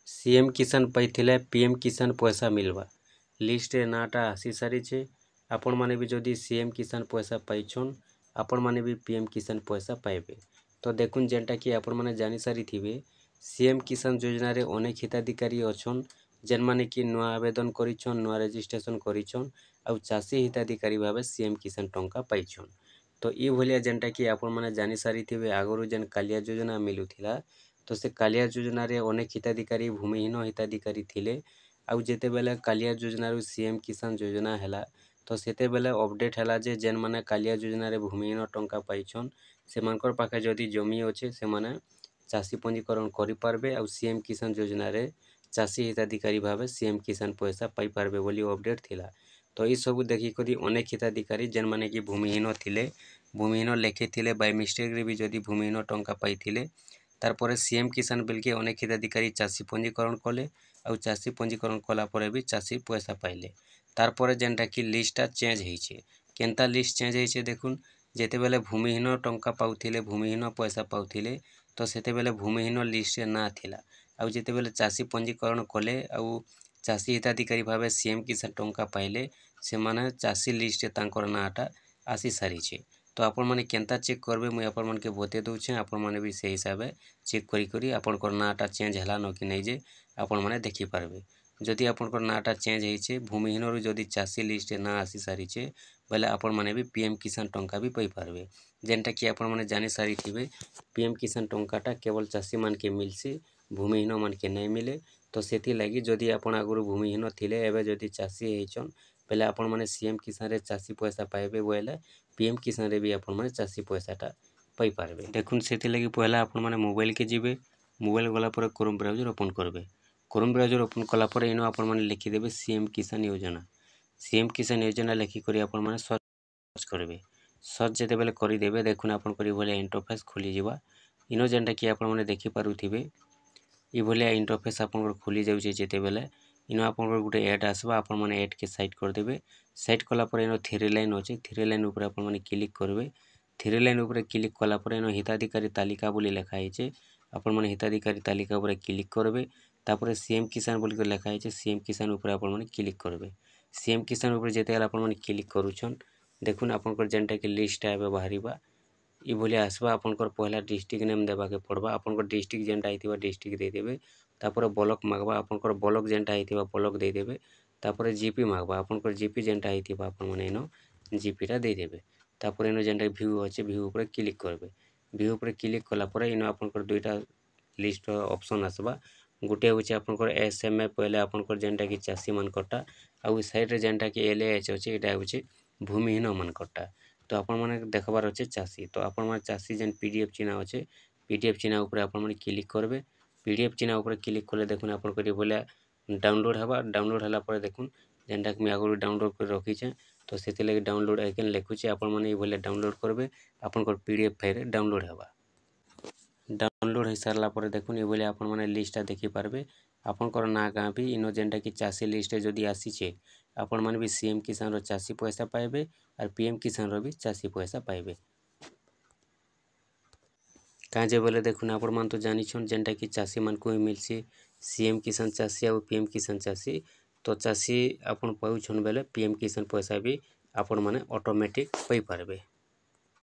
CM किसान पाइथिले PM किसान पैसा मिलवा लिस्ट नाटा आसी सारी आपण माने भी जदि सीएम किसान पैसा पाइछन आपण माने भी पीएम किसान पैसा पाइबे। तो देखुन जेनटा कि आपण माने जानि सारी थिबे सीएम किसान योजना रे अनेक हिताधिकारी अछन जेन माने कि नुआ आवेदन करिछन नुआ रजिस्ट्रेशन करिछन आउ चाषी हिताधिकारी भाबे सीएम किसान टंका पाइछन। तो ई भलिया जेनटा कि आपण माने जानि सारी थिबे आगरु जेन कालिया योजना मिलुथिला तो से कालिया योजना रे अनेक हिताधिकारी भूमिहीन हिताधिकारी थिले आउ जेते बेले कालिया योजना रू सीएम किसान योजना हैला तो सेते बेले अपडेट हैला जे जेन माने कालिया योजना रे भूमिहीन टंका पाइछन सेमानकर पाखे जदि जमी अच्छे से माने चाषी पंजीकरण करि पारबे आउ सीएम किसान योजना रे चाषी हिताधिकारी भाबे सीएम किसान पैसा पाई पारबे बोली अपडेट थिला। तो ई सब देखि करी अनेक हिताधिकारी जेन माने कि भूमिहीन थिले भूमिहीन लेखिथिले बाय मिस्टेक रे भी जदि भूमिहीन टंका पाइथिले तारपरे सीएम किसान बिल के अनेक हिताधिकारी चाषी पंजीकरण कले आउ चाषी पंजीकरण कला परे भी चाषी पैसा पाइले तारपरे जेनटा कि लिस्टटा चेंज होइछे केनता लिस्ट चेंज होइछे देखुन जेते बेले भूमिहीन टंका पाउथिले भूमिहीन पैसा पाउथिले तो सेते बेले भूमिहीन लिस्ट ना थिला आउ जेते बेले चाषी पंजीकरण कले आउ चाषी हिताधिकारी भाबे सीएम किसान टंका पाइले से माने चाषी लिस्ट तांकर नाटा आसी सारिछे। तो आपण माने केनता चेक करबे मुई आपण मन के बते दउछे आपण माने भी से हिसाबे चेक करी करी आपनकर नाटा चेंज हैला न कि नहीं जे आपण माने देखि पारबे। जदि आपनकर नाटा चेंज होइछे भूमिहीन रु जदि चाषी लिस्ट ना आसी सारिछे बेले आपण माने भी पीएम किसान टंका भी पाई पारबे। जेनटा कि आपण माने जानि सारी थिबे पीएम किसान टंकाटा केवल चाषी मान के मिलसी भूमिहीन मान के नहीं मिले। तो सेति लगी जदि आपण आगुरु भूमिहीन थिले एबे जदि चाषी हेइछन बेले आपण माने सीएम किसान रे चाषी पैसा पाइबे बोले पीएम किसान रे भी आपण माने चाषी पैसाटा पाई पारबे। देखुन सेति लगी पहला आपण माने मोबाइल के जिबे मोबाइल गला पर क्रोम ब्राउजर ओपन करबे क्रोम ब्राउजर ओपन कला पर इनो आपण माने लिखि देबे सीएम किसान योजना लिखि करी आपण माने सर्च करबे सर्च जेते बेले करी देबे देखुन आपण करी भले इंटरफेस खुली जिवा इनो जेनटा कि आपण माने देखि पारुथिबे ई भले इंटरफेस आपण खुली जाउछे जेते बेले इनो आपण गुटे ऐड आसबा आपण माने ऐड के साइड कर देबे साइड कला पर इनो थ्री लाइन अछि थ्री लाइन ऊपर आपण माने क्लिक करबे थ्री लाइन ऊपर क्लिक कला पर इनो हिताधिकारी तालिका बोली लिखा हिचे आपण माने हिताधिकारी तालिका ऊपर क्लिक करबे तापर सीएम किसान बोली लिखा हिचे सीएम किसान ऊपर आपण माने क्लिक करबे सीएम किसान ऊपर जेते आपण माने क्लिक करूछन देखुन आपनकर जेनटा कि लिस्ट आबे बाहरीबा ई भली आसबा आपनकर पहला डिस्ट्रिक्ट नेम देबा के पड़बा आपनकर डिस्ट्रिक्ट जेनटा आइथिबा डिस्ट्रिक्ट दे देबे तापर ब्लॉक मागबा आपनकर ब्लॉक जेनटा आइथिबा ब्लॉक दे देबे तापर जीपी मागबा आपनकर जीपी जेनटा आइथिबा आपण माने इनो जीपीटा दे देबे तापर इनो जेनटा व्यू अछि व्यू ऊपर क्लिक करबे व्यू ऊपर क्लिक कला पर इनो आपनकर दुईटा लिस्ट ऑप्शन आसबा गुटे होचे आपनकर एसएमए पहले आपनकर जेनटा कि चाषी मानकरटा आउ साइड रे जेनटा कि एलएएच अछि एटा होचे भूमिहीन मानकरटा। तो आपण माने देखबार अच्छे चाषी तो आपण माने चाषी जेन पीडीएफ चिन्ह अच्छे पीडीएफ चिन्ह ऊपर आपण माने क्लिक करबे पीडीएफ चिन्ह ऊपर क्लिक कले देखुन आपण करी बोले डाउनलोड हबा डाउनलोड हला पर देखुन जेनटा कि मैं आगु डाउनलोड कर रखी छे तो सेति लगे डाउनलोड आइकन लिखुचे आपण माने बोले डाउनलोड करबे आपनकर पीडीएफ फाइल डाउनलोड हबा डाउनलोड हो सारला पर देखुन ये बोले आपण माने लिस्टटा देखि पारबे आपनकर ना गाँ भी इनो जेनटा कि चाषी लिस्ट जदि आसीचे आपण माने भी सीएम किसान रो चाषी पैसा पाइबे और पीएम किसान रो भी चाषी पैसा पाइबे। काजे बोले देखुन आपण मान तो जानी छन जेनटा कि चाषी मान को मिलसी सीएम किसान चाषी और पीएम किसान चाषी तो चाषी आपण पाउ छन बेले पीएम किसान पैसा भी आपण माने ऑटोमेटिक पाई पारबे।